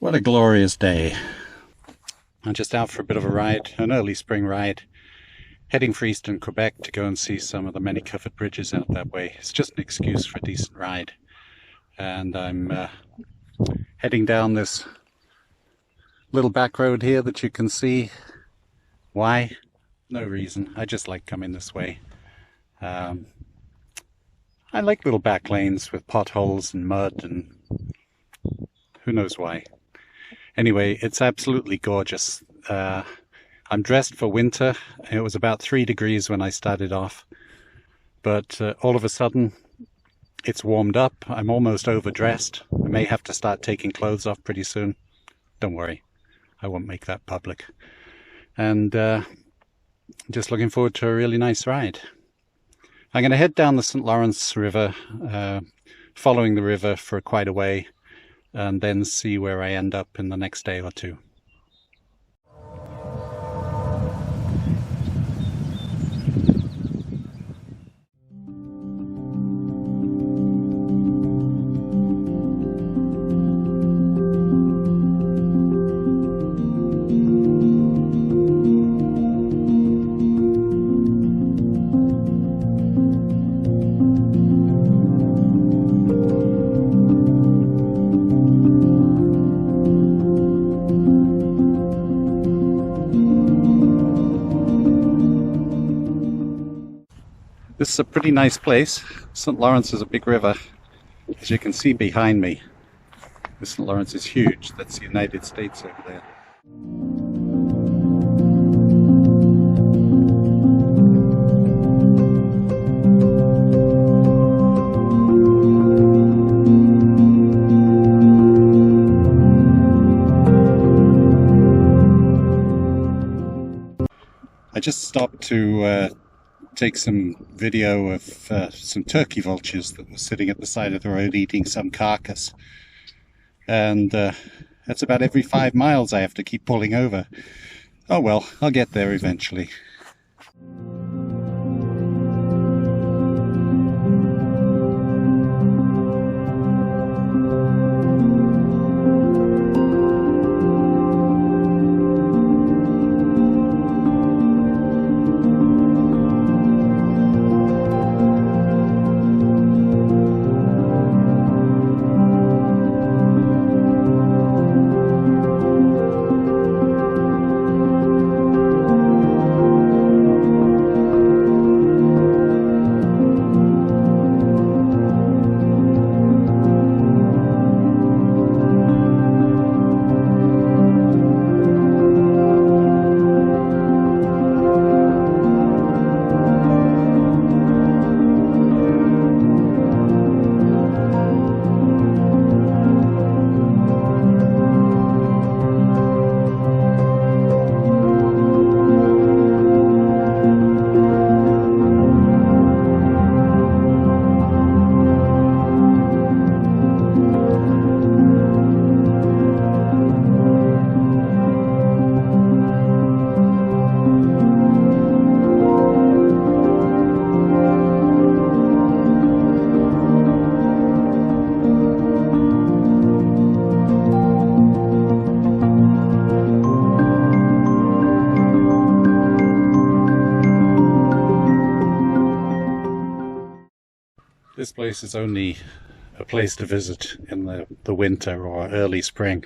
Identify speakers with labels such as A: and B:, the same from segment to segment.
A: What a glorious day. I'm just out for a bit of a ride, an early spring ride, heading for eastern Quebec to go and see some of the many covered bridges out that way. It's just an excuse for a decent ride. And I'm heading down this little back road here that you can see. Why? No reason. I just like coming this way. I like little back lanes with potholes and mud and who knows why. Anyway, it's absolutely gorgeous. I'm dressed for winter. It was about 3 degrees when I started off, but all of a sudden it's warmed up. I'm almost overdressed. I may have to start taking clothes off pretty soon. Don't worry, I won't make that public. And just looking forward to a really nice ride. I'm going to head down the St. Lawrence River, following the river for quite a way, and then see where I end up in the next day or two. This is a pretty nice place. St. Lawrence is a big river, as you can see behind me. The St. Lawrence is huge. That's the United States over there. I just stopped to take some video of some turkey vultures that were sitting at the side of the road eating some carcass, and that's about every 5 miles I have to keep pulling over. Oh well, I'll get there eventually. This place is only a place to visit in the winter or early spring.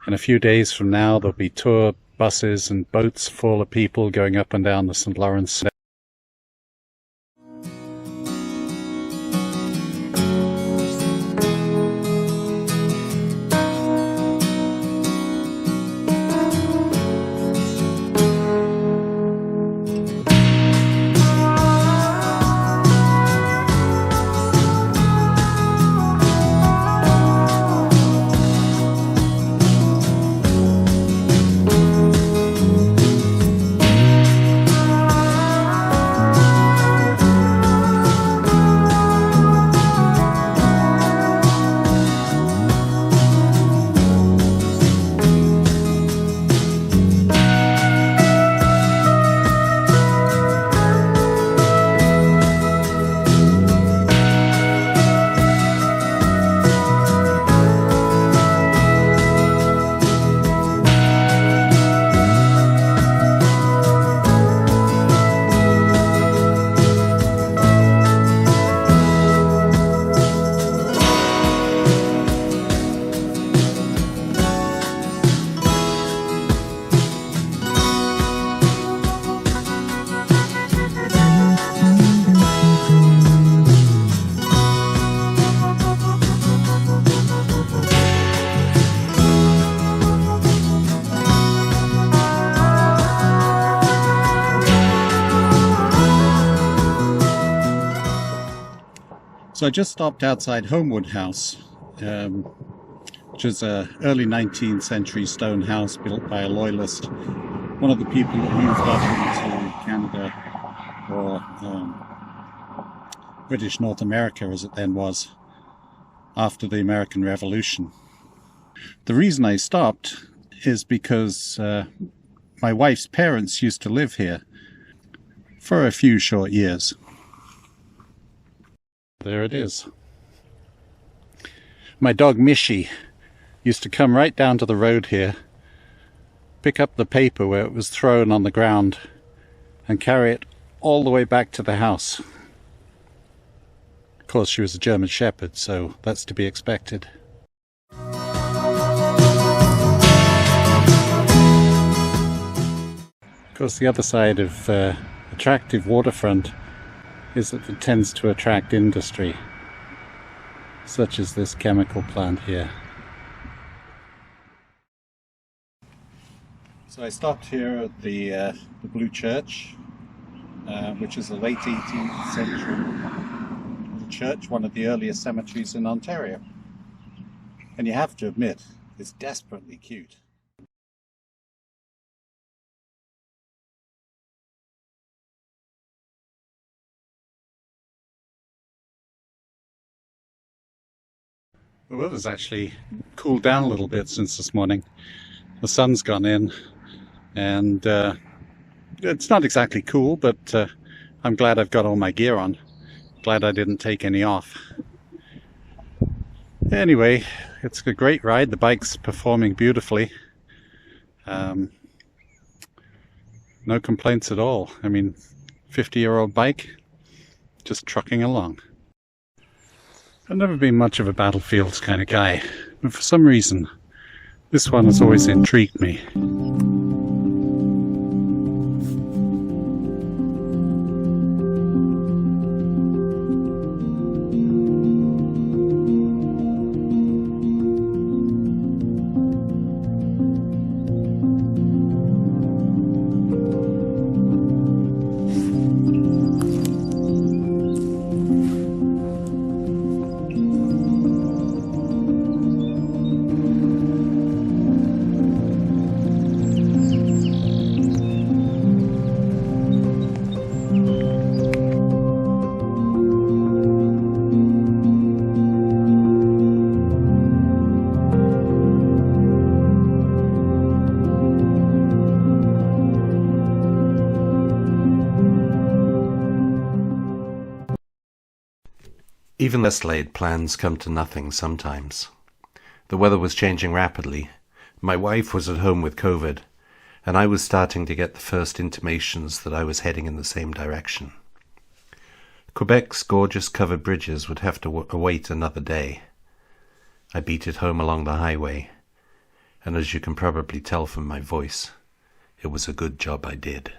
A: In a few days from now there'll be tour buses and boats full of people going up and down the St. Lawrence. So I just stopped outside Homewood House, which is an early 19th century stone house built by a loyalist, one of the people that moved up into Canada, or British North America as it then was, after the American Revolution. The reason I stopped is because my wife's parents used to live here for a few short years. There it is. My dog Mishi used to come right down to the road here, pick up the paper where it was thrown on the ground, and carry it all the way back to the house. Of course, she was a German Shepherd, so that's to be expected. Of course, the other side of attractive waterfront is that it tends to attract industry, such as this chemical plant here. So I stopped here at the Blue Church, which is a late 18th century church, one of the earliest cemeteries in Ontario. And you have to admit, it's desperately cute. The weather's actually cooled down a little bit since this morning. The sun's gone in, and it's not exactly cool, but I'm glad I've got all my gear on. Glad I didn't take any off. Anyway, it's a great ride. The bike's performing beautifully. No complaints at all. I mean, 50-year-old bike, just trucking along. I've never been much of a battlefields kind of guy, but for some reason, this one has always intrigued me.
B: Even less laid plans come to nothing sometimes. The weather was changing rapidly. My wife was at home with COVID, and I was starting to get the first intimations that I was heading in the same direction. Quebec's gorgeous covered bridges would have to await another day. I beat it home along the highway, and as you can probably tell from my voice, it was a good job I did.